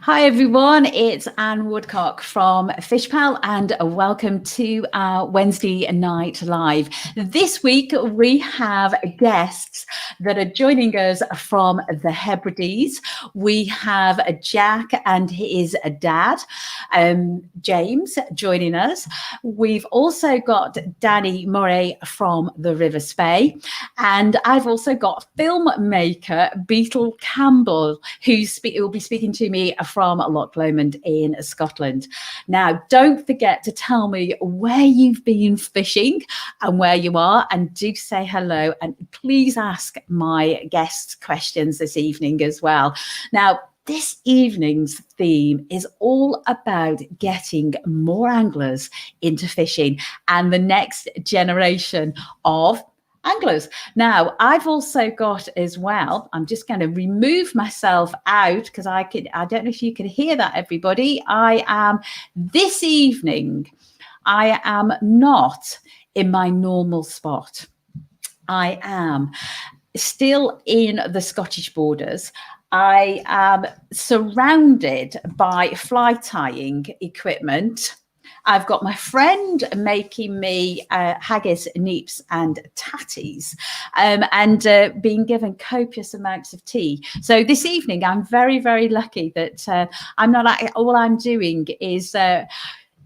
Hi everyone, it's Anne Woodcock from FishPal and welcome to our Wednesday Night Live. This week we have guests that are joining us from the Hebrides. We have Jack and his dad, James, joining us. We've also got Dani Morey from the River Spey, and I've also got filmmaker Beetle Campbell who will be speaking to me from Loch Lomond in Scotland. Now, don't forget to tell me where you've been fishing and where you are, and do say hello, and please ask my guests questions this evening as well. Now, this evening's theme is all about getting more anglers into fishing and the next generation of anglers. Now, I've also got as well, I'm just going to remove myself out because I don't know if you can hear that, everybody. This evening, I am not in my normal spot. I am still in the Scottish borders. I am surrounded by fly tying equipment. I've got my friend making me haggis, neeps and tatties and being given copious amounts of tea. So this evening, I'm very, very lucky that I'm not, all I'm doing is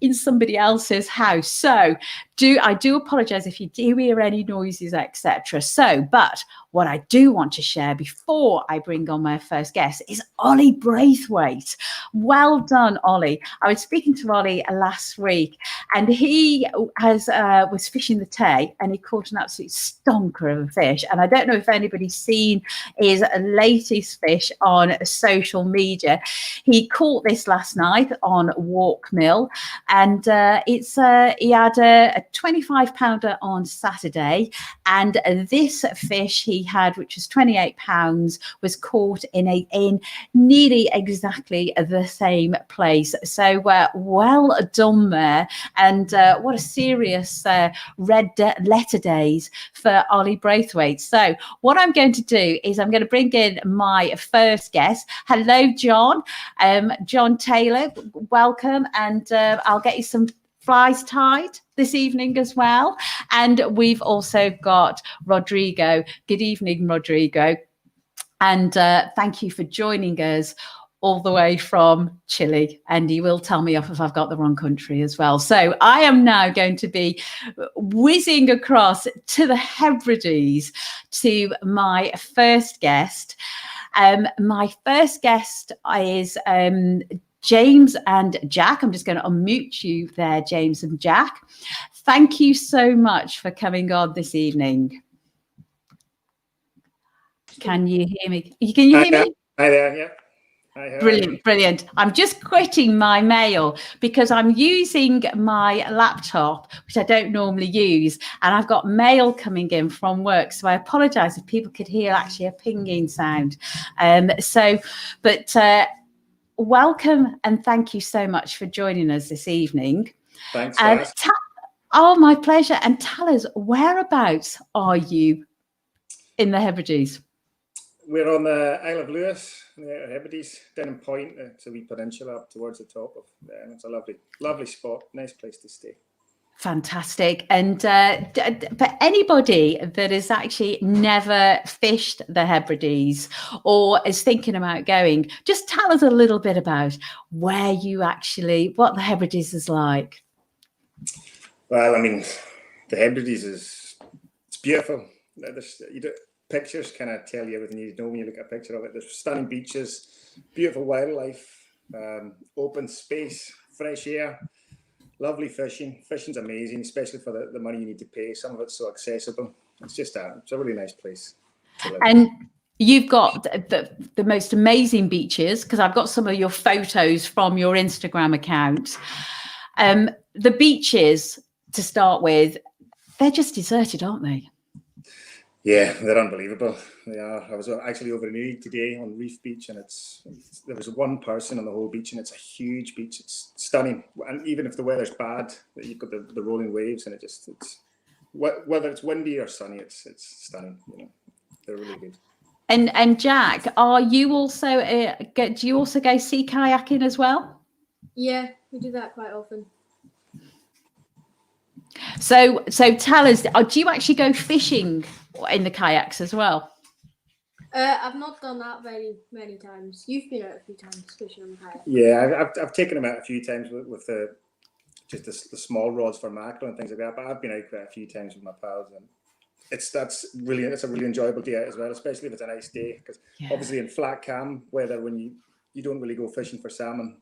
in somebody else's house. So I do apologize if you do hear any noises, etc. So, but what I do want to share before I bring on my first guest is Ollie Braithwaite. Well done, Ollie. I was speaking to Ollie last week, and he was fishing the Tay, and he caught an absolute stonker of a fish. And I don't know if anybody's seen his latest fish on social media. He caught this last night on Walk Mill, and he had a 25-pounder on Saturday, and this fish he had, which was 28 pounds, was caught in nearly exactly the same place. So well done there, and what a serious red letter days for Ollie Braithwaite. So what I'm going to do is I'm going to bring in my first guest. Hello, John. John Taylor, welcome, and I'll get you some flies tied this evening as well. And we've also got Rodrigo. Good evening, Rodrigo. And thank you for joining us all the way from Chile. And you will tell me off if I've got the wrong country as well. So I am now going to be whizzing across to the Hebrides to my first guest. My first guest is James and Jack. I'm just going to unmute you there, James and Jack. Thank you so much for coming on this evening. Can you hear me? Can you hear me? Hi there, yeah. Hi, Brilliant, brilliant. I'm just quitting my mail because I'm using my laptop, which I don't normally use, and I've got mail coming in from work. So I apologise if people could hear actually a pinging sound. Welcome and thank you so much for joining us this evening. Thanks for asking. My pleasure. And tell us, whereabouts are you in the Hebrides? We're on the Isle of Lewis, in the Hebrides, down in Point. It's a wee peninsula up towards the top of there, and it's a lovely, lovely spot. Nice place to stay. Fantastic. And for anybody that has actually never fished the Hebrides or is thinking about going, just tell us a little bit about what the Hebrides is like. Well, I mean, the Hebrides it's beautiful. Pictures kind of tell you everything you know when you look at a picture of it. There's stunning beaches, beautiful wildlife, open space, fresh air. Lovely fishing. Fishing's amazing, especially for the money you need to pay. Some of it's so accessible. It's a really nice place to live. And you've got the most amazing beaches, because I've got some of your photos from your Instagram account. The beaches, to start with, they're just deserted, aren't they? Yeah, they're unbelievable. They are. I was actually over in Uri today on Reef Beach, and there was one person on the whole beach, and it's a huge beach. It's stunning, and even if the weather's bad, you've got the rolling waves, and it's whether it's windy or sunny, it's stunning. You know, they're really good. And Jack, are you also do you also go sea kayaking as well? Yeah, we do that quite often. So tell us, do you actually go fishing in the kayaks as well? I've not done that very many times. You've been out a few times fishing on the kayak. Yeah, I've taken them out a few times with the small rods for mackerel and things like that. But I've been out quite a few times with my pals, and it's a really enjoyable day out as well, especially if it's a nice day. Because obviously in flat calm weather, when you don't really go fishing for salmon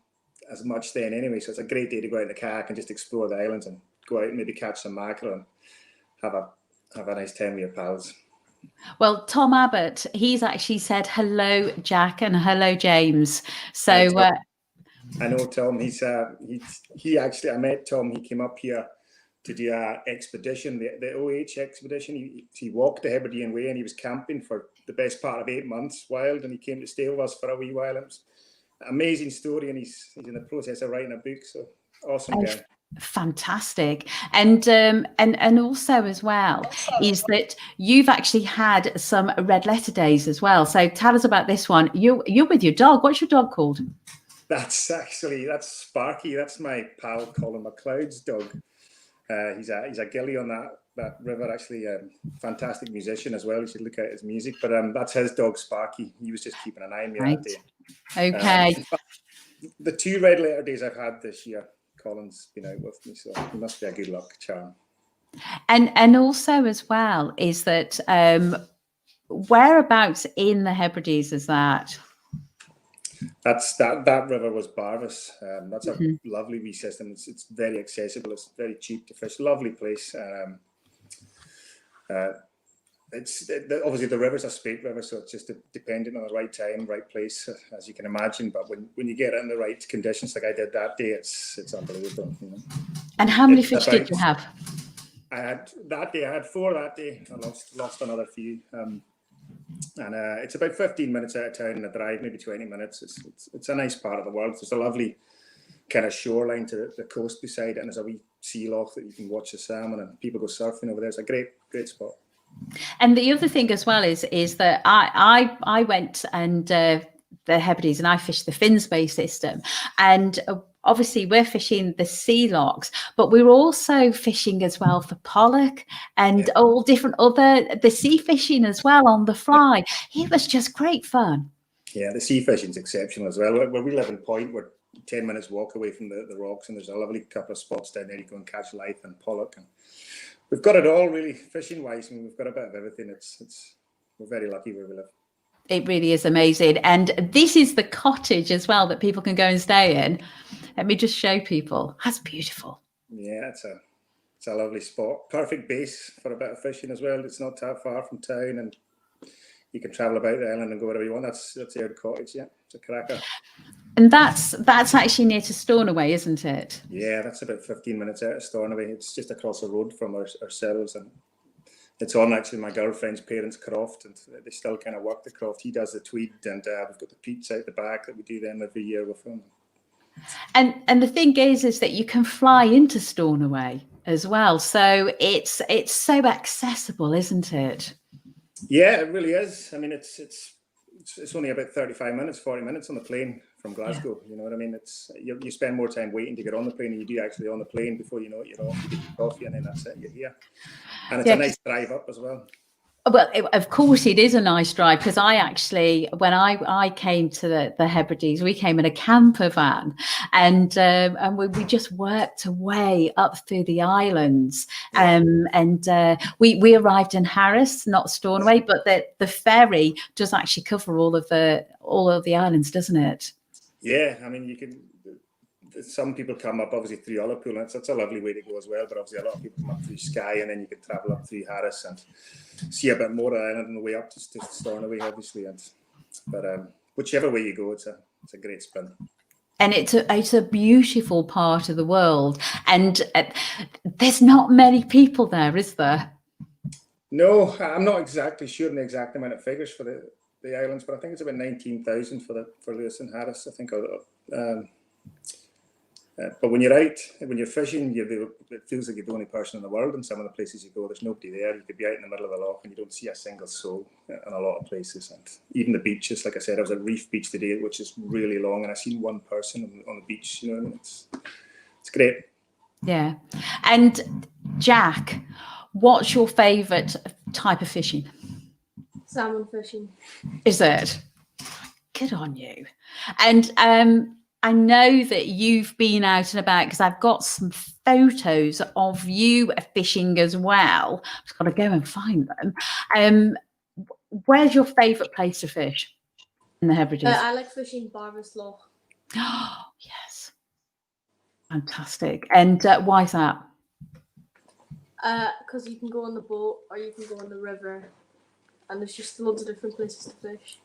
as much then anyway, so it's a great day to go out in the kayak and just explore the islands and go out and maybe catch some mackerel and have a nice time with your pals. Well, Tom Abbott, he's actually said hello, Jack, and hello, James. So I know Tom. He actually, I met Tom. He came up here to do an expedition, the OH expedition. He walked the Hebridean Way and he was camping for the best part of 8 months wild, and he came to stay with us for a wee while. It was an amazing story, and he's in the process of writing a book. So awesome guy. Fantastic. And also as well is that you've actually had some red letter days as well. So tell us about this one. You're with your dog. What's your dog called? That's Sparky. That's my pal Colin McLeod's dog. He's a gilly on that river. Actually, fantastic musician as well. You should look at his music. But that's his dog Sparky. He was just keeping an eye on me that day. Okay. The 2 red letter days I've had this year, Colin's been out with me, so he must be a good luck charm. And also as well is that whereabouts in the Hebrides is that? That river was Barvis. That's a lovely wee system. It's very accessible. It's very cheap to fish. Lovely place. Obviously the river's a spate river, so it's just dependent on the right time, right place, as you can imagine. But when you get in the right conditions, like I did that day, it's unbelievable. You know? And how many fish did you have? I had 4 that day. I lost another few. And it's about 15 minutes out of town in a drive, maybe 20 minutes. It's a nice part of the world. There's a lovely kind of shoreline to the coast beside it, and there's a wee sea loch that you can watch the salmon, and people go surfing over there. It's a great spot. And the other thing as well is that I went and the Hebrides, and I fished the Finns Bay system, and obviously we're fishing the sea lochs, but we're also fishing as well for pollock and all different the sea fishing as well on the fly. It was just great fun. Yeah, the sea fishing's exceptional as well. Where we live in Point, we're 10 minutes walk away from the rocks, and there's a lovely couple of spots down there you go and catch life and pollock, and we've got it all really fishing wise. I mean, we've got a bit of everything. We're very lucky where we live. It really is amazing. And this is the cottage as well that people can go and stay in. Let me just show people. That's beautiful. Yeah, it's a lovely spot. Perfect base for a bit of fishing as well. It's not that far from town, and you can travel about the island and go wherever you want. That's the old cottage. Yeah, it's a cracker. And that's actually near to Stornoway, isn't it? Yeah, that's about 15 minutes out of Stornoway. It's just across the road from ourselves, and it's on actually my girlfriend's parents' croft, and they still kind of work the croft. He does the tweed, and we've got the peats out the back that we do them every year with him. And the thing is that you can fly into Stornoway as well, so it's so accessible, isn't it? Yeah, it really is. I mean, it's only about 35 minutes, 40 minutes on the plane from Glasgow. You know what I mean? It's you spend more time waiting to get on the plane than you do actually on the plane. Before you know it, you're off, you get your coffee, and then that's it, you're here. And it's a nice drive up as well. Well, of course, it is a nice drive, because I actually, when I came to the Hebrides, we came in a camper van, and we just worked away up through the islands, we arrived in Harris, not Stornoway, but the ferry does actually cover all of the islands, doesn't it? Yeah, I mean, you can. Some people come up obviously through Ullapool, and that's a lovely way to go as well. But obviously, a lot of people come up through Skye, and then you can travel up through Harris and see a bit more of the island on the way up to Stornoway, obviously. But whichever way you go, it's a great spin. And it's a beautiful part of the world, and there's not many people there, is there? No, I'm not exactly sure on the exact amount of figures for the islands, but I think it's about 19,000 for Lewis and Harris. I think. But when you're out, when you're fishing, it feels like you're the only person in the world. In some of the places you go, there's nobody there. You could be out in the middle of the loch and you don't see a single soul in a lot of places. And even the beaches, like I said, I was at Reef Beach today, which is really long, and I seen one person on the beach. You know what I mean? It's great. Yeah. And Jack, what's your favourite type of fishing? Salmon fishing. Is it? Good on you. And I know that you've been out and about because I've got some photos of you fishing as well. I've just got to go and find them. Where's your favourite place to fish in the Hebrides? I like fishing Barvis Loch. Oh, yes. Fantastic. And why is that? Because you can go on the boat or you can go on the river, and there's just loads of different places to fish.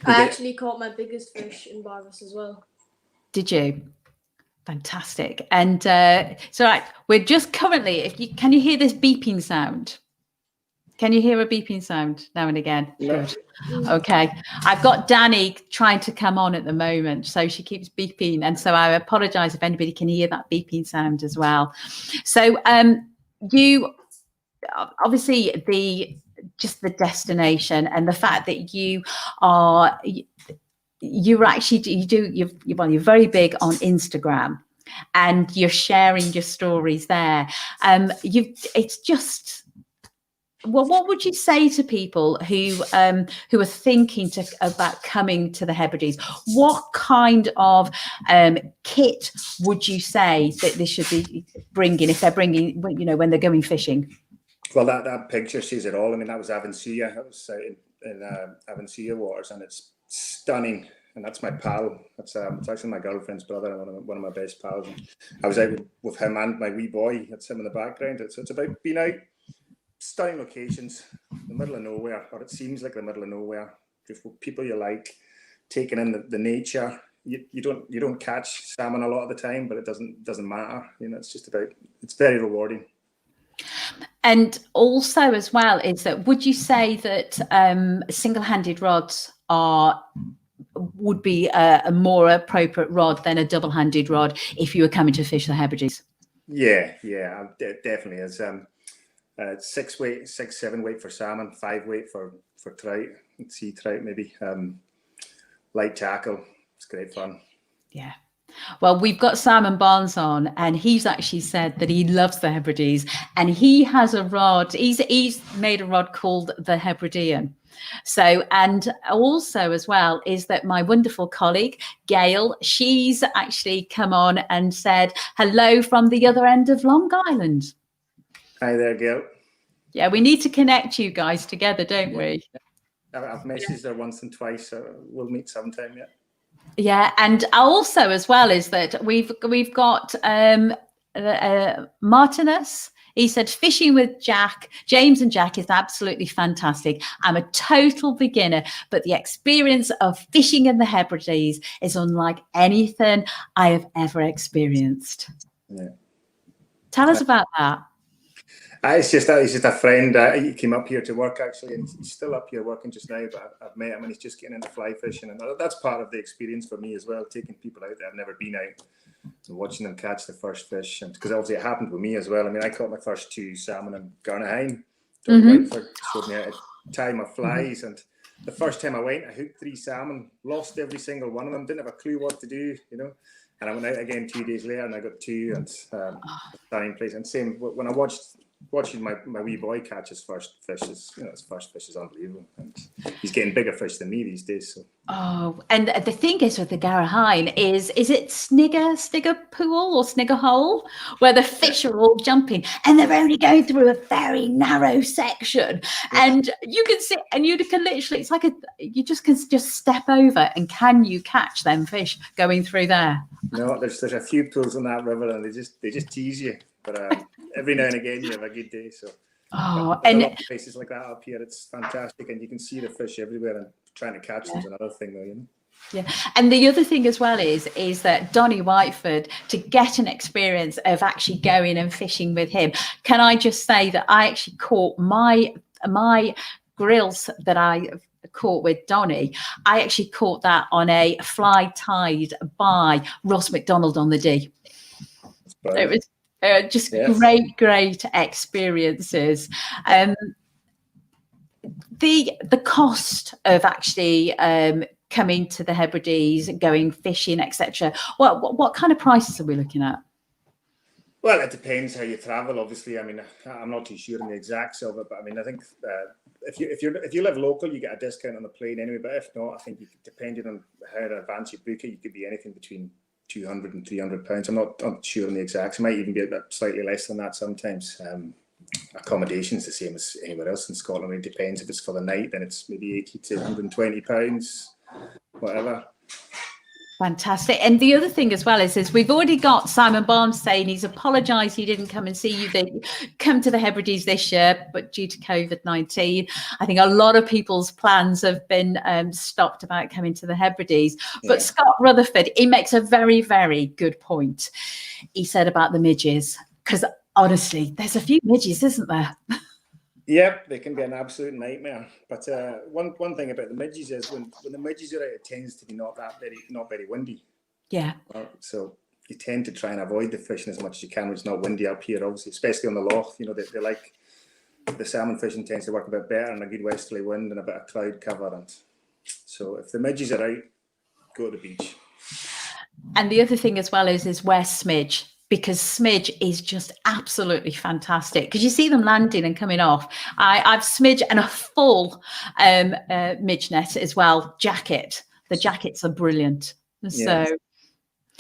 I actually caught my biggest fish in Barvis as well. Did you? Fantastic. And so right, we're just currently, can you hear this beeping sound? Can you hear a beeping sound now and again? No. Good. Okay. I've got Dani trying to come on at the moment, so she keeps beeping. And so I apologise if anybody can hear that beeping sound as well. So you, obviously the destination and the fact that you're very big on Instagram and you're sharing your stories there. It's just, well, what would you say to people who are thinking about coming to the Hebrides? What kind of kit would you say that they should be bringing if they're bringing, when they're going fishing? Well, that picture says it all. I mean, that was Avansea. I was in Avansea waters, and it's stunning. And that's my pal. It's actually my girlfriend's brother, and one of my best pals. And I was out with him and my wee boy. That's him in the background. So it's about being out, stunning locations, the middle of nowhere, or it seems like the middle of nowhere. Beautiful people you like, taking in the nature. You don't catch salmon a lot of the time, but it doesn't matter. It's very rewarding. And also as well is that, would you say that single-handed rods would be a more appropriate rod than a double-handed rod if you were coming to fish the Hebrides? Yeah, definitely is. 6 weight, 7 weight for salmon, 5 weight for trout, sea trout maybe. Light tackle, it's great fun. Yeah. Well, we've got Simon Barnes on, and he's actually said that he loves the Hebrides, and he has a rod. He's made a rod called the Hebridean. So, and also as well is that my wonderful colleague Gail, she's actually come on and said hello from the other end of Long Island. Hi there, Gail. Yeah, we need to connect you guys together, don't we? I've messaged her once and twice, so we'll meet sometime. Yeah. Yeah, and also as well is that we've got Martinus. He said fishing with James and Jack is absolutely fantastic. I'm a total beginner, but the experience of fishing in the Hebrides is unlike anything I have ever experienced. Yeah. Tell us about that. It's just a friend. He came up here to work actually, and he's still up here working just now. But I've met him, and he's just getting into fly fishing, and that's part of the experience for me as well. Taking people out that have never been out and watching them catch the first fish, and because obviously it happened with me as well. I mean, I caught my first 2 salmon in Garnaheim. Whiteford showed me how to tie my flies, and the first time I went, I hooked 3 salmon, lost every single one of them, didn't have a clue what to do, And I went out again 2 days later, and I got 2, and stunning place. And same when I watching my wee boy catch his first fish his first fish is unbelievable, and he's getting bigger fish than me these days. So. Oh, and the thing is with the Garraheim is it Snigger Pool or Snigger Hole, where the fish are all jumping and they're only going through a very narrow section, and you can sit and you can literally, it's like you just can step over, and can you catch them fish going through there? No, there's a few pools in that river, and they just tease you, but every now and again you have a good day. So and a lot of places like that up here, it's fantastic, and you can see the fish everywhere, and trying to catch them is another thing though, Yeah, and the other thing as well is that Donny Whiteford, to get an experience of actually going and fishing with him, can I just say that I actually caught my grills that I caught with Donny, I actually caught that on a fly tied by Ross McDonald on the D. It was just great experiences. The cost of actually coming to the Hebrides, going fishing, etc. What kind of prices are we looking at? Well, it depends how you travel. Obviously, I mean, I'm not too sure on the exacts of it, but I mean, I think if you live local, you get a discount on the plane anyway. But if not, I think depending on how in advance you book it, you could be anything between £200 and £300. I'm not sure on the exacts. It might even be a bit slightly less than that sometimes. Accommodation is the same as anywhere else in Scotland. It depends. If it's for the night, then it's maybe £80 to £120, whatever. Fantastic. And the other thing as well is we've already got Simon Barnes saying he's apologised he didn't come and see you. They come to the Hebrides this year, but due to COVID-19, I think a lot of people's plans have been stopped about coming to the Hebrides. Yeah. But Scott Rutherford, he makes a very, very good point. He said about the midges, because honestly, there's a few midges, isn't there? Yep, they can be an absolute nightmare. But one thing about the midges is when the midges are out, it tends to be not very windy. Yeah. So you tend to try and avoid the fishing as much as you can when it's not windy up here, obviously, especially on the loch. You know, they like the salmon fishing tends to work a bit better in a good westerly wind and a bit of cloud cover. And so if the midges are out, go to the beach. And the other thing as well is wear smidge, because smidge is just absolutely fantastic, because you see them landing and coming off. I've smidge and a full midge net as well jacket. The jackets are brilliant. So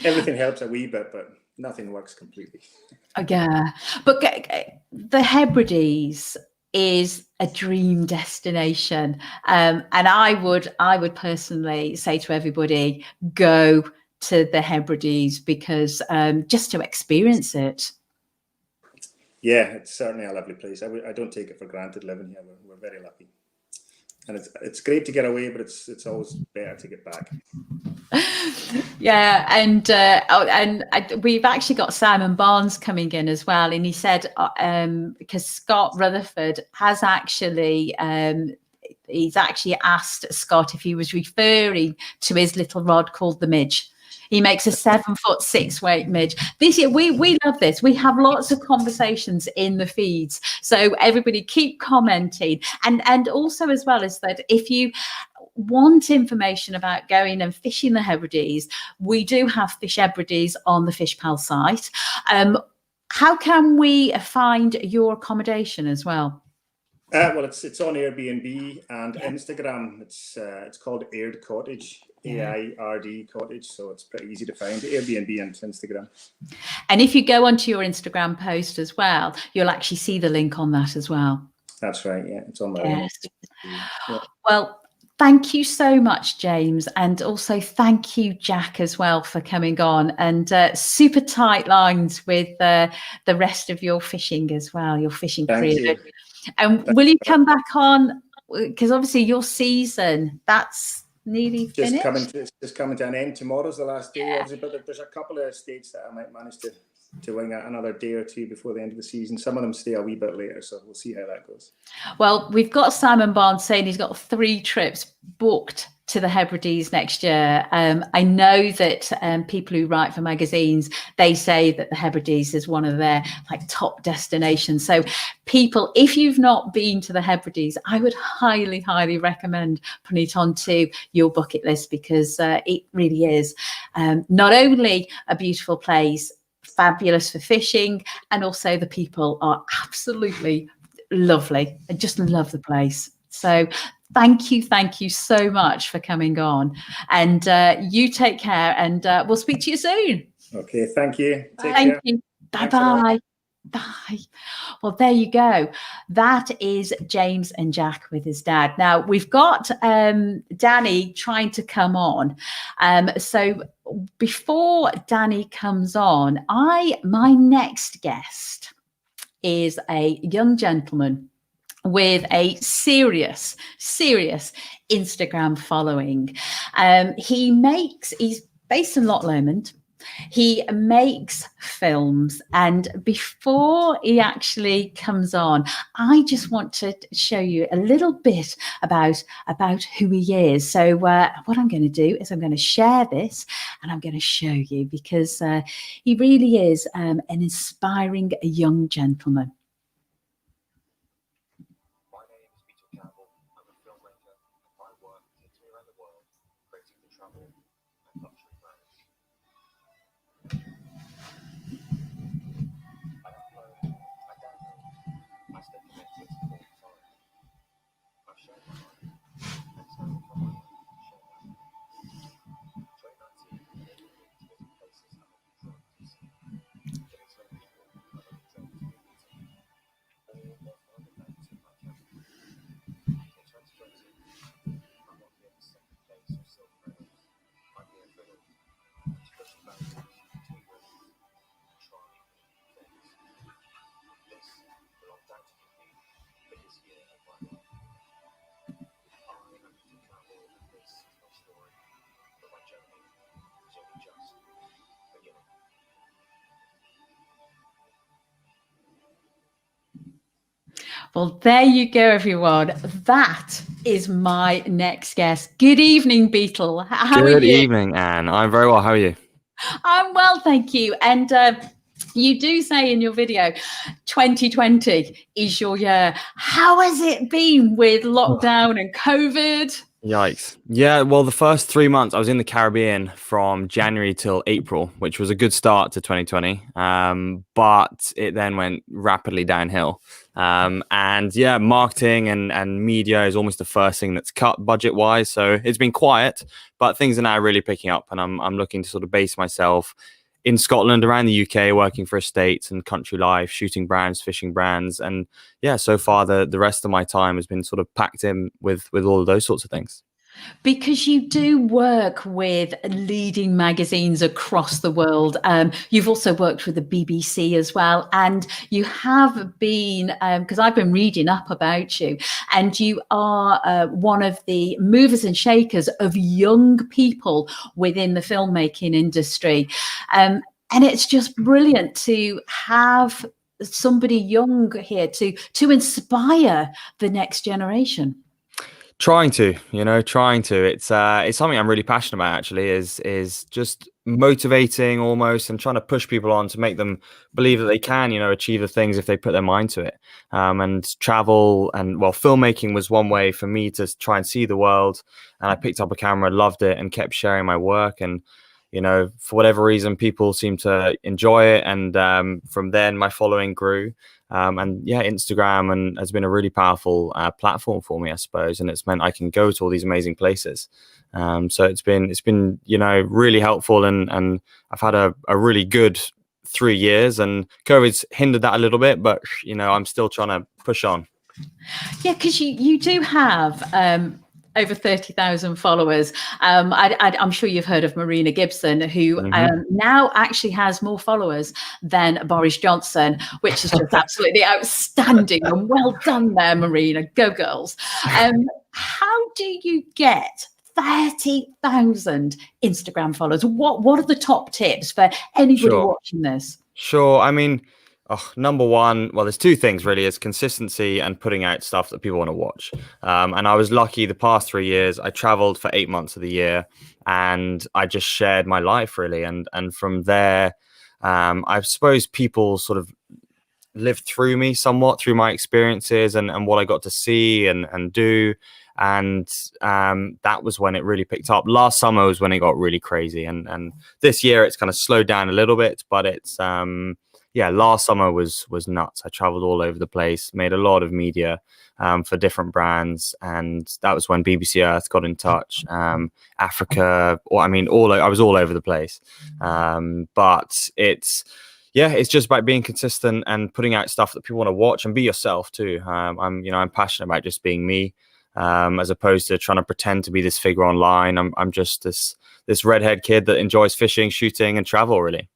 everything helps a wee bit, but nothing works completely. Yeah, but the Hebrides is a dream destination, and I would personally say to everybody, go to the Hebrides, because just to experience it. Yeah, it's certainly a lovely place. I don't take it for granted living here. We're very lucky, and it's great to get away, but it's always better to get back. Yeah, and we've actually got Simon Barnes coming in as well, and he said because Scott Rutherford has actually he's actually asked Scott if he was referring to his little rod called the midge. He makes a 7'6" weight midge. This year, we love this. We have lots of conversations in the feeds. So everybody keep commenting. And also as well is that if you want information about going and fishing the Hebrides, we do have Fish Hebrides on the FishPal site. How can we find your accommodation as well? Well, it's on Airbnb and Instagram. It's called Aired Cottage, AIRD Cottage. So it's pretty easy to find, Airbnb and Instagram. And if you go onto your Instagram post as well, you'll actually see the link on that as well. That's right. Yeah, it's on my Yes. Yeah. Well, thank you so much, James. And also thank you, Jack, as well, for coming on, and super tight lines with the rest of your fishing as well, your fishing career. Thank you. And will you come back on? Because obviously your season, that's nearly finished. Just coming to an end. Tomorrow's the last day, obviously, but there's a couple of estates that I might manage to wing another day or two before the end of the season. Some of them stay a wee bit later, so we'll see how that goes. Well, we've got Simon Barnes saying he's got 3 trips booked to the Hebrides next year. I know that people who write for magazines, they say that the Hebrides is one of their top destinations. So people, if you've not been to the Hebrides, I would highly, highly recommend putting it onto your bucket list, because it really is not only a beautiful place, fabulous for fishing, and also the people are absolutely lovely. I just love the place. So thank you so much for coming on, and you take care, and we'll speak to you soon. Okay, thank you. Thank you. Bye. Bye. Well, there you go. That is James and Jack with his dad. Now we've got Dani trying to come on. So before Dani comes on, my next guest is a young gentleman with a serious Instagram following. He's based in Loch Lomond. he makes films, and before he actually comes on, I just want to show you a little bit about who he is. So what I'm going to do is I'm going to share this and I'm going to show you, because he really is an inspiring young gentleman. My name is Beetle Campbell. I'm a filmmaker, and my work takes me around the world, creating the travel and luxury brands. I upload, I download, I stay connected all the time. I've shared my life, and it's only from my life to share that. 2019 enabled me to visit places I have been drawn to see, getting to know people I have been drawn to meeting, all while finding events in my camera. In 2020, I'm on the second place of silk medals. I'm being driven to push the boundaries between women and try new things. This will undoubtedly be the biggest year of my life. I am Beetle Campbell, and this is my story, but my journey is only just beginning. Well, there you go, everyone. That is my next guest. Good evening, Beetle. How are you? Good evening, Anne. I'm very well. How are you? I'm well, thank you. And you do say in your video, 2020 is your year. How has it been with lockdown and COVID? Yikes. Yeah, well, the first 3 months I was in the Caribbean from January till April, which was a good start to 2020. But it then went rapidly downhill. And yeah, marketing and media is almost the first thing that's cut budget wise. So it's been quiet, but things are now really picking up. And I'm looking to sort of base myself in Scotland, around the UK, working for estates and country life, shooting brands, fishing brands. And yeah, so far the rest of my time has been sort of packed in with all of those sorts of things. Because you do work with leading magazines across the world. You've also worked with the BBC as well. And you have been, because I've been reading up about you, and you are one of the movers and shakers of young people within the filmmaking industry. And it's just brilliant to have somebody young here to inspire the next generation. Trying to. It's something I'm really passionate about, actually, is just motivating almost and trying to push people on to make them believe that they can, achieve the things if they put their mind to it. And travel and, well, filmmaking was one way for me to try and see the world. And I picked up a camera, loved it, and kept sharing my work. And, for whatever reason, people seem to enjoy it. And from then, my following grew. And yeah, Instagram has been a really powerful platform for me, I suppose, and it's meant I can go to all these amazing places. So it's been really helpful, and I've had a really good 3 years, and COVID's hindered that a little bit, but I'm still trying to push on. Yeah, because you do have over 30,000 followers. I'm sure you've heard of Marina Gibson, who now actually has more followers than Boris Johnson, which is just absolutely outstanding. And well done there, Marina. Go girls. How do you get 30,000 Instagram followers? What are the top tips for anybody watching this? Sure. I mean, number one, well, there's two things really. It's consistency and putting out stuff that people want to watch. And I was lucky the past 3 years, I traveled for 8 months of the year, and I just shared my life really. And from there, I suppose people sort of lived through me somewhat, through my experiences and what I got to see and do. And that was when it really picked up. Last summer was when it got really crazy. And this year it's kind of slowed down a little bit, but it's last summer was nuts. I traveled all over the place, made a lot of media for different brands, and that was when BBC Earth got in touch. Africa, I was all over the place. But it's just about being consistent and putting out stuff that people want to watch, and be yourself too. I'm passionate about just being me, as opposed to trying to pretend to be this figure online. I'm just this redhead kid that enjoys fishing, shooting, and travel really.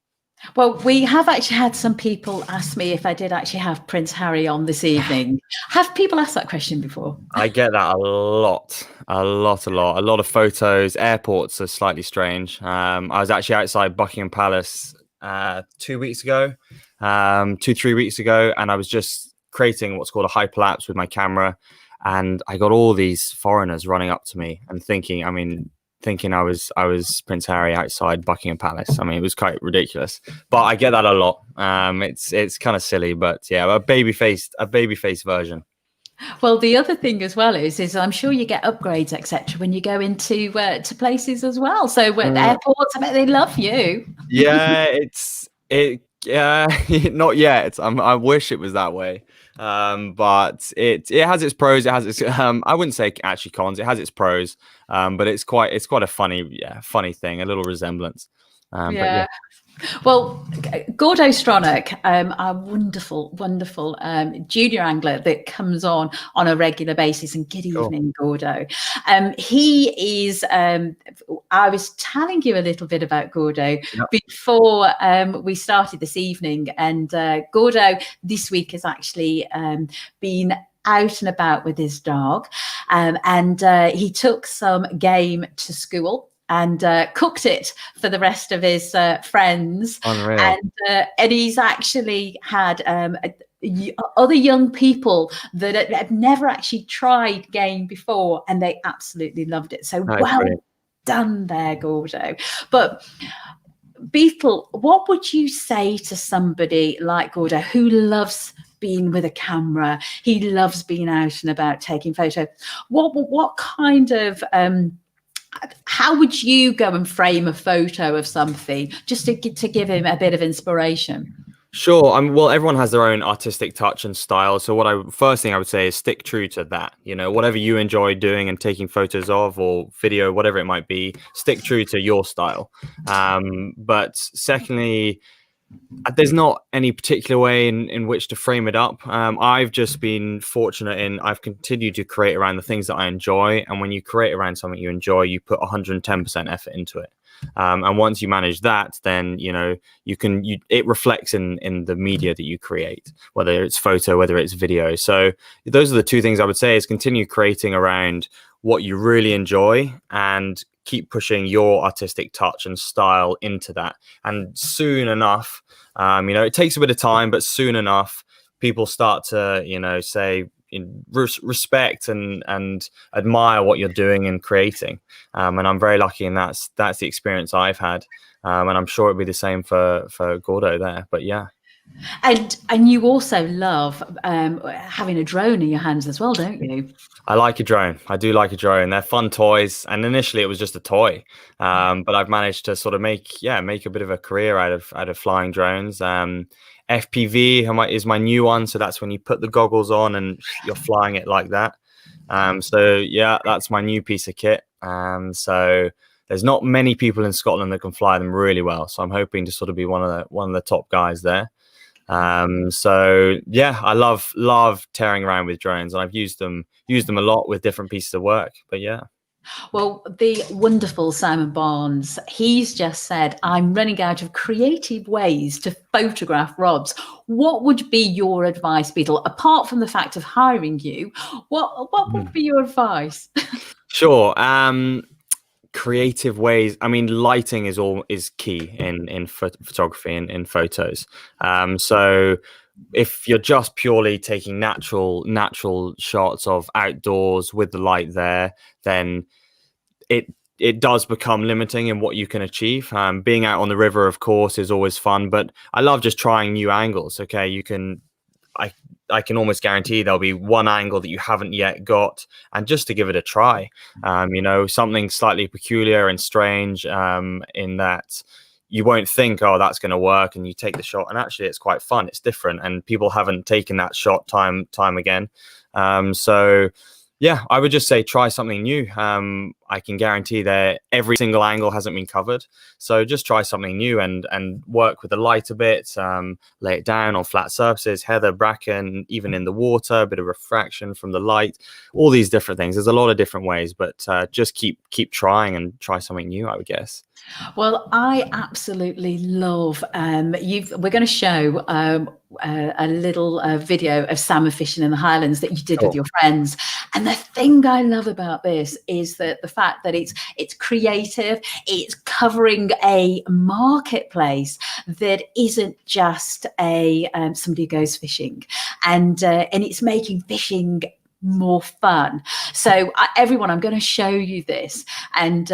Well, we have actually had some people ask me if I did actually have Prince Harry on this evening. Have people asked that question before? I get that a lot. A lot of photos. Airports are slightly strange. I was actually outside Buckingham Palace 2 weeks ago, 3 weeks ago, and I was just creating what's called a hyperlapse with my camera, and I got all these foreigners running up to me and thinking I was Prince Harry outside Buckingham Palace. I mean, it was quite ridiculous, but I get that a lot. It's kind of silly, but yeah, a baby faced version. Well, the other thing as well is I'm sure you get upgrades, etc., when you go into to places as well. So at airports, I bet they love you. Yeah, yeah, not yet. I wish it was that way. But it has its pros. It has its I wouldn't say actually cons. It has its pros. But it's quite a funny thing, a little resemblance. But yeah. Well, Gordo Stronach, a wonderful junior angler that comes on a regular basis. And good evening, Gordo. He is. I was telling you a little bit about Gordo before we started this evening, and Gordo this week has actually been out and about with his dog, and he took some game to school and cooked it for the rest of his friends. Unreal. And he's actually had other young people that have never actually tried game before, and they absolutely loved it. So well done there, Gordo. But Beetle, what would you say to somebody like Gordo who loves being with a camera? He loves being out and about taking photos. What kind of how would you go and frame a photo of something just to give him a bit of inspiration? Sure. Well, everyone has their own artistic touch and style. So first thing I would say is stick true to that. You know, whatever you enjoy doing and taking photos of, or video, whatever it might be, stick true to your style. But secondly, there's not any particular way in which to frame it up. I've just been fortunate I've continued to create around the things that I enjoy. And when you create around something you enjoy, you put 110% effort into it. And once you manage that, then, you know, it reflects in the media that you create, whether it's photo, whether it's video. So those are the two things I would say: is continue creating around what you really enjoy and keep pushing your artistic touch and style into that. And soon enough, you know, it takes a bit of time, but soon enough, people start to, you know, say, respect and admire what you're doing and creating. And I'm very lucky, and that's the experience I've had. And I'm sure it'll be the same for Gordo there. But yeah. And you also love having a drone in your hands as well, don't you? I like a drone. I do like a drone. They're fun toys. And initially it was just a toy. But I've managed to sort of make a bit of a career out of flying drones. FPV is my new one. So that's when you put the goggles on and you're flying it like that. So yeah, that's my new piece of kit. So there's not many people in Scotland that can fly them really well. So I'm hoping to sort of be one of the top guys there. So yeah, I love tearing around with drones, and I've used them a lot with different pieces of work. But yeah. Well, the wonderful Simon Barnes, he's just said, I'm running out of creative ways to photograph rods. What would be your advice, Beetle? Apart from the fact of hiring you, what would be your advice? Sure. Creative ways. I mean, lighting is key in photography and in photos. So if you're just purely taking natural shots of outdoors with the light there, then it does become limiting in what you can achieve. Being out on the river, of course, is always fun, but I love just trying new angles. Okay, I can almost guarantee there'll be one angle that you haven't yet got, and just to give it a try, you know, something slightly peculiar and strange, in that you won't think, oh, that's going to work, and you take the shot, and actually it's quite fun. It's different, and people haven't taken that shot time again. So yeah, I would just say try something new. I can guarantee that every single angle hasn't been covered. So just try something new and work with the light a bit, lay it down on flat surfaces, heather, bracken, even in the water, a bit of refraction from the light, all these different things. There's a lot of different ways, but just keep trying and try something new, I would guess. Well, I absolutely love we're going to show a little video of salmon fishing in the Highlands that you did with your friends. And the thing I love about this is that the fact that it's creative, it's covering a marketplace that isn't just a somebody who goes fishing, and it's making fishing more fun. So everyone, I'm going to show you this, and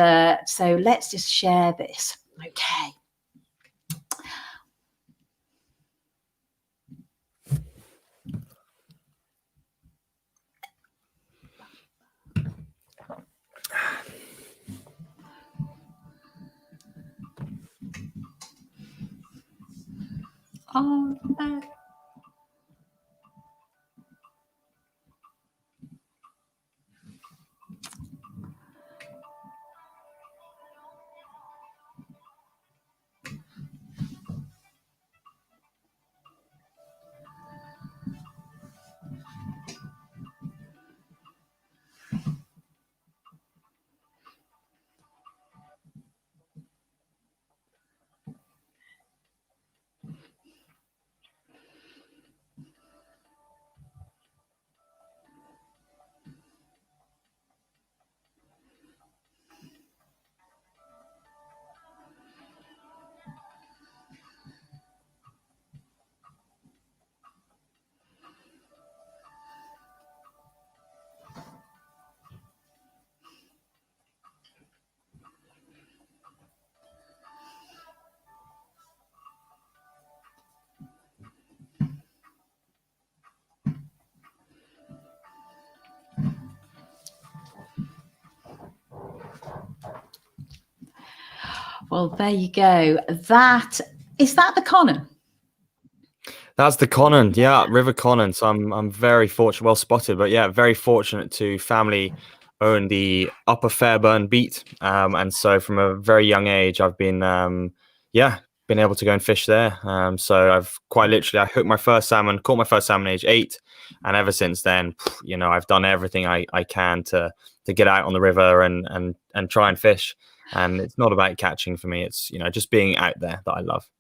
so let's just share this. Okay. Oh, well, there you go. That is that the Conan? That's the Conan, yeah, River Conan. So I'm very fortunate, well spotted, but yeah, very fortunate to family own the Upper Fairburn beat, and so from a very young age, I've been been able to go and fish there. So I've quite literally, I hooked my first salmon, caught my first salmon age 8, and ever since then, you know, I've done everything I can to get out on the river and try and fish. And it's not about catching for me; it's, you know, just being out there that I love.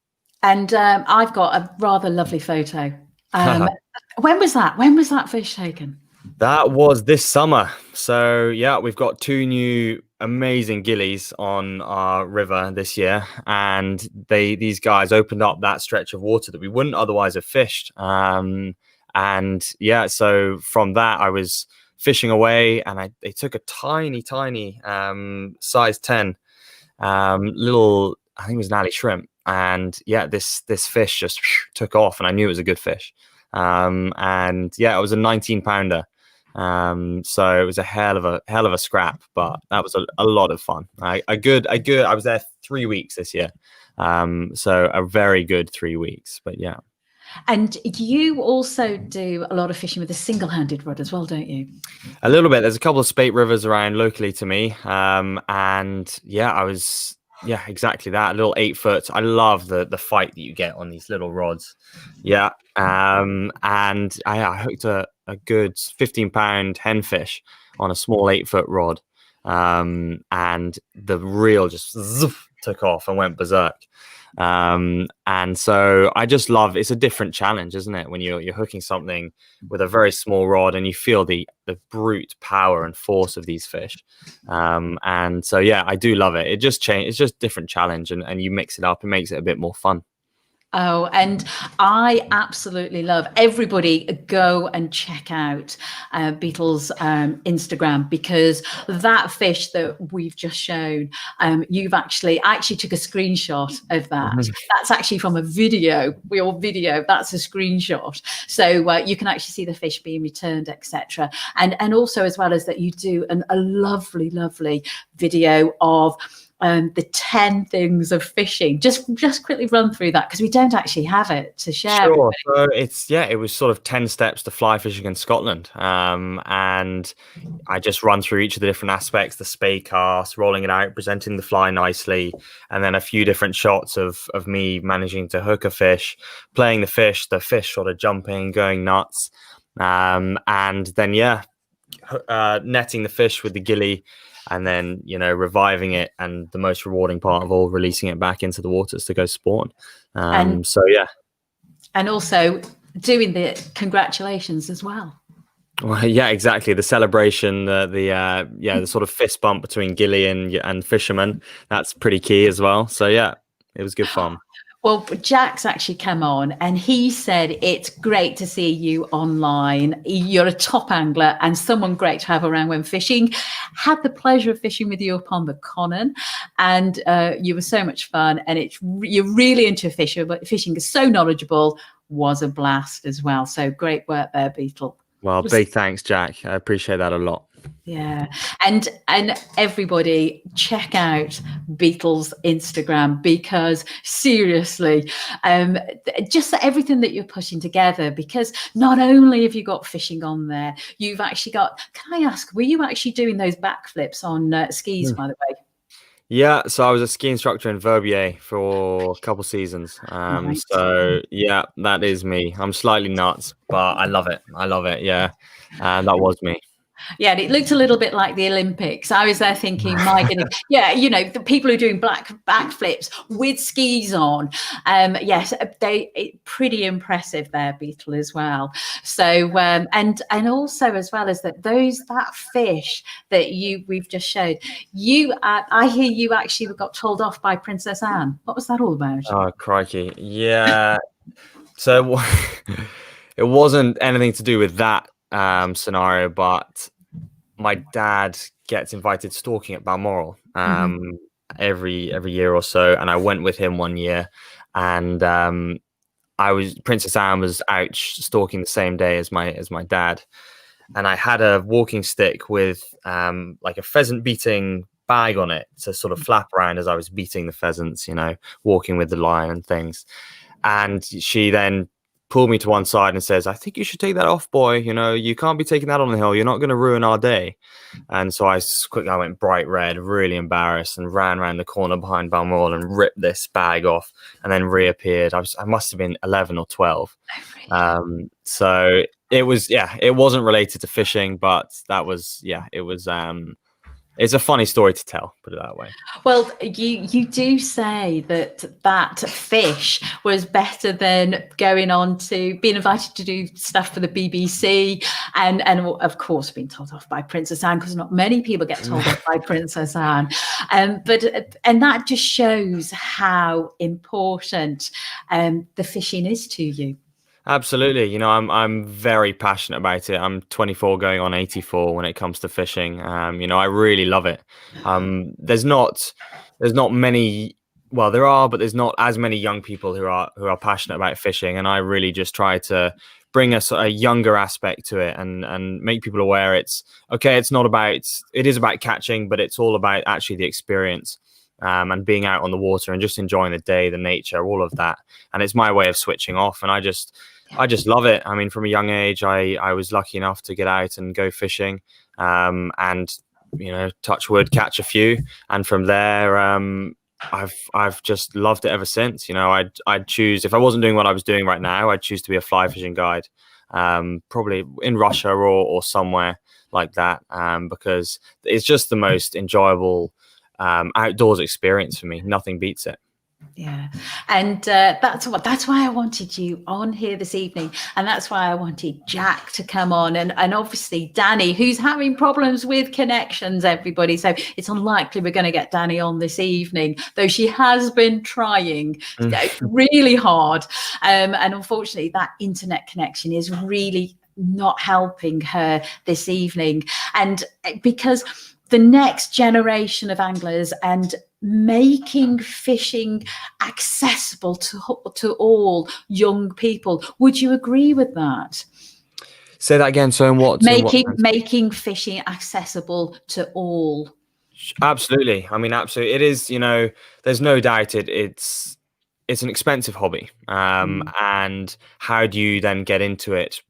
And I've got a rather lovely photo. When was that? When was that fish taken? That was this summer. So yeah, we've got 2 new amazing gillies on our river this year, and these guys opened up that stretch of water that we wouldn't otherwise have fished. And yeah, so from that I was fishing away, and they took a tiny size 10 little, I think it was an alley shrimp. And yeah, this fish just took off, and I knew it was a good fish. And yeah, it was a 19-pounder. So it was a hell of a scrap, but that was a lot of fun. I was there 3 weeks this year. So a very good 3 weeks, but yeah. And you also do a lot of fishing with a single-handed rod as well, don't you? A little bit. There's a couple of spate rivers around locally to me. And yeah, yeah, exactly that. A little 8-foot. I love the fight that you get on these little rods. Yeah. And I hooked a good 15-pound henfish on a small 8-foot rod. And the reel just took off and went berserk. And so I just love, it's a different challenge, isn't it? When you're hooking something with a very small rod and you feel the brute power and force of these fish. And so, yeah, I do love it. It's just different challenge, and you mix it up and makes it a bit more fun. Oh, and I absolutely love, everybody go and check out Beetle's Instagram, because that fish that we've just shown, I actually took a screenshot of that. That's actually from a video, that's a screenshot. So you can actually see the fish being returned, etc. And also, as well as that, you do a lovely video of the 10 things of fishing. Just quickly run through that, because we don't actually have it to share. Sure. So it was sort of 10 steps to fly fishing in Scotland. And I just run through each of the different aspects, the spey cast, rolling it out, presenting the fly nicely, and then a few different shots of me managing to hook a fish, playing the fish sort of jumping, going nuts. And then, netting the fish with the gilly, and then, reviving it, and the most rewarding part of all, releasing it back into the waters to go spawn. And also doing the congratulations as well. Well, yeah, exactly. The celebration, the sort of fist bump between gilly and fisherman, that's pretty key as well. So yeah, it was good fun. Well, Jack's actually come on and he said it's great to see you online. You're a top angler and someone great to have around when fishing. Had the pleasure of fishing with you upon the Conan, and you were so much fun. And you're really into fishing, but fishing is so knowledgeable. Was a blast as well. So great work there, Beetle. Well, big thanks, Jack. I appreciate that a lot. Yeah, and everybody check out Beetle's Instagram, because seriously, just everything that you're putting together, because not only have you got fishing on there, you've actually got, can I ask, were you actually doing those backflips on skis, by the way? Yeah, so I was a ski instructor in Verbier for a couple seasons. Nice. So yeah, that is me. I'm slightly nuts, but I love it. Yeah, that was me. Yeah, and it looked a little bit like the Olympics. I was there thinking, my goodness, the people who are doing backflips with skis on. Yes, pretty impressive there, Beetle, as well. So, and also as well as that fish that we've just showed you. I hear you actually got told off by Princess Anne. What was that all about? Oh, crikey! Yeah, so it wasn't anything to do with that scenario, but my dad gets invited stalking at Balmoral every year or so, and I went with him one year, and Princess Anne was out stalking the same day as my dad, and I had a walking stick with like a pheasant beating bag on it to sort of flap around as I was beating the pheasants, walking with the line and things. And she then pulled me to one side and says, "I think you should take that off, boy. You can't be taking that on the hill. You're not going to ruin our day." And so I went bright red, really embarrassed, and ran around the corner behind Balmoral and ripped this bag off, and then reappeared. I must have been 11 or 12. So it wasn't related to fishing, but it's a funny story to tell, put it that way. Well, you do say that fish was better than going on to being invited to do stuff for the BBC, and of course being told off by Princess Anne, because not many people get told off by Princess Anne. But that just shows how important the fishing is to you. Absolutely. I'm very passionate about it. I'm 24 going on 84 when it comes to fishing. I really love it. There's not many, well, there are, but there's not as many young people who are passionate about fishing. And I really just try to bring a younger aspect to it and make people aware it is about catching, but it's all about actually the experience. And being out on the water and just enjoying the day, the nature, all of that. And it's my way of switching off. And I just love it. I mean, from a young age, I was lucky enough to get out and go fishing, and touch wood, catch a few. And from there, I've just loved it ever since. I'd choose, if I wasn't doing what I was doing right now, I'd choose to be a fly fishing guide, probably in Russia or somewhere like that, because it's just the most enjoyable outdoors experience for me. Nothing beats it. Yeah, and that's why I wanted you on here this evening, and that's why I wanted Jack to come on, and obviously Dani, who's having problems with connections, everybody. So it's unlikely we're going to get Dani on this evening, though she has been trying really hard, and unfortunately that internet connection is really not helping her this evening, and because the next generation of anglers and making fishing accessible to all young people. Would you agree with that? Say that again. So in what? Making fishing accessible to all. Absolutely. I mean, absolutely. It is, there's no doubt it's an expensive hobby. And how do you then get into it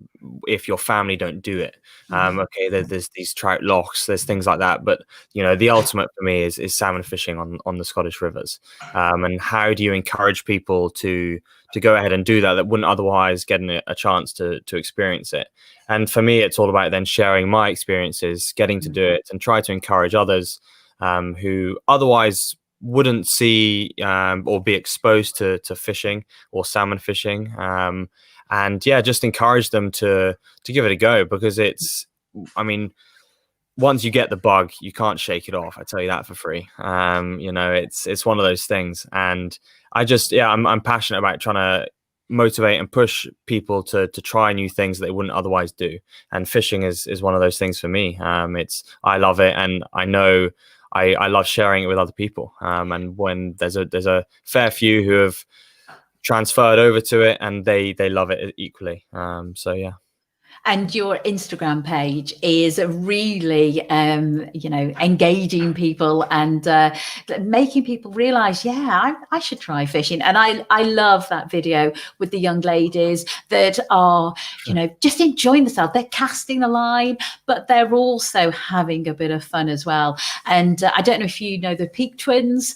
if your family don't do it? Okay, there's these trout lochs, there's things like that. But, the ultimate for me is salmon fishing on the Scottish rivers. And how do you encourage people to go ahead and do that wouldn't otherwise get a chance to experience it? And for me, it's all about then sharing my experiences, getting to do it, and try to encourage others who otherwise wouldn't see or be exposed to fishing or salmon fishing, and just encourage them to give it a go, because once you get the bug, you can't shake it off. I tell you that for free. It's one of those things, and I'm passionate about trying to motivate and push people to try new things that they wouldn't otherwise do, and fishing is one of those things for me. I love it, and I know I love sharing it with other people. And when there's a fair few who have transferred over to it, and they love it equally. And your Instagram page is really, engaging people and making people realize, I should try fishing. And I love that video with the young ladies that are, just enjoying themselves. They're casting a line, but they're also having a bit of fun as well. And I don't know if you know the Peak Twins.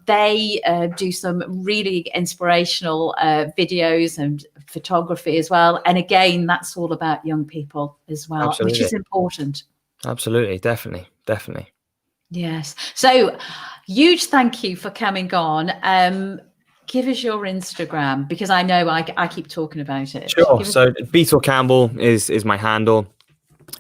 They do some really inspirational videos and photography as well. And again, that's all about young people as well. Absolutely. Which is important. Absolutely. Definitely. Yes. So huge thank you for coming on. Give us your Instagram, because I know I keep talking about it. Sure. So Beetle Campbell is my handle.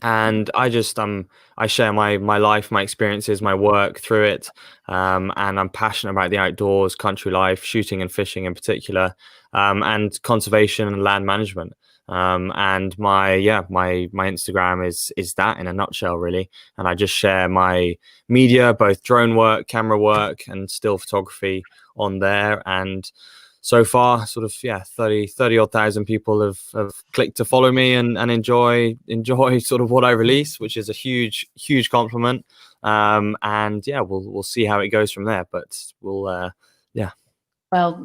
And I just I share my life, my experiences, my work through it, and I'm passionate about the outdoors, country life, shooting and fishing in particular, and conservation and land management. And my Instagram is that in a nutshell, really. And I just share my media, both drone work, camera work, and still photography on there. And so far, sort of 30 odd thousand people have clicked to follow me and enjoy sort of what I release, which is a huge compliment. We'll see how it goes from there. But we'll Well,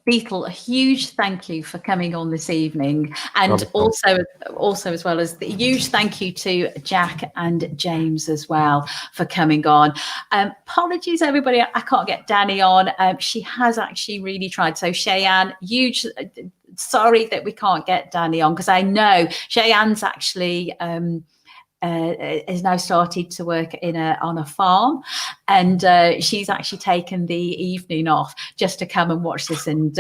Beetle, a huge thank you for coming on this evening, and also as well as the huge thank you to Jack and James as well for coming on. Apologies, everybody, I can't get Dani on. She has actually really tried. So Cheyenne, huge sorry that we can't get Dani on, because I know Cheyenne's actually has now started to work on a farm, and she's actually taken the evening off just to come and watch this and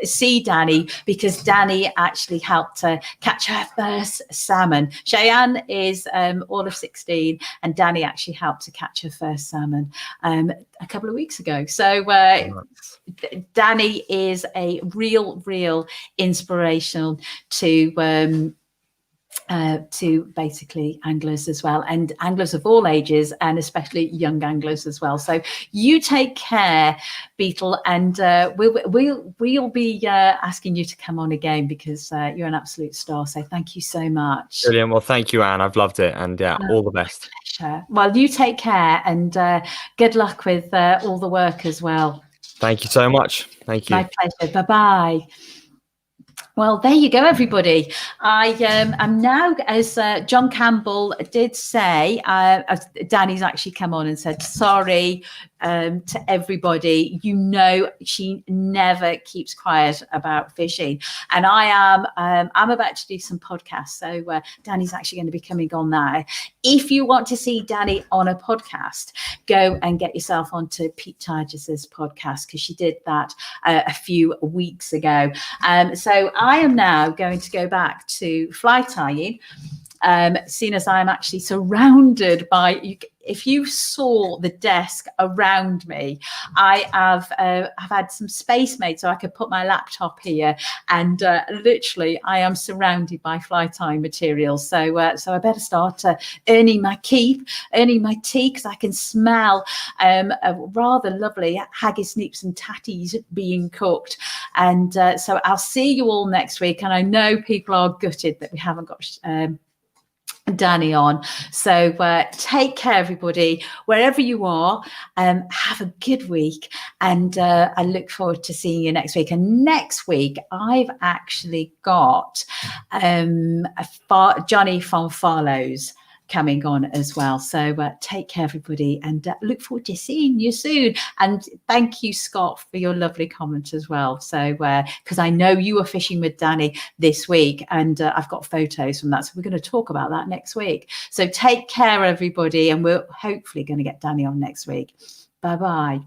see Dani, because Dani actually helped catch her first salmon. Cheyenne is all of 16, and Dani actually helped to catch her first salmon a couple of weeks ago. So Dani is a real inspiration to basically anglers as well, and anglers of all ages, and especially young anglers as well. So you take care, Beetle, and we'll be asking you to come on again, because you're an absolute star. So thank you so much. Brilliant. Well, thank you, Anne. I've loved it, and all the best. Pleasure. Well, you take care, and good luck with all the work as well. Thank you so much. Thank you. My pleasure. Bye-bye. Well, there you go, everybody. I am now, as John Campbell did say, Dani's actually come on and said, sorry to everybody. She never keeps quiet about fishing. And I'm about to do some podcasts. So Dani's actually going to be coming on now. If you want to see Dani on a podcast, go and get yourself onto Pete Tiges's podcast, because she did that a few weeks ago. So I am now going to go back to fly tying, seeing as I'm actually surrounded by, if you saw the desk around me, I have had some space made so I could put my laptop here, and literally I am surrounded by fly tying materials. So I better start earning my tea, because I can smell a rather lovely haggis, neeps and tatties being cooked. And so I'll see you all next week. And I know people are gutted that we haven't got Dani on. So take care, everybody, wherever you are. Have a good week, and I look forward to seeing you next week. And next week I've actually got Johnny from Farlow's coming on as well. So take care, everybody, and look forward to seeing you soon. And thank you, Scott, for your lovely comment as well. So because I know you were fishing with Dani this week, and I've got photos from that, so we're going to talk about that next week. So take care, everybody, and we're hopefully going to get Dani on next week. Bye bye.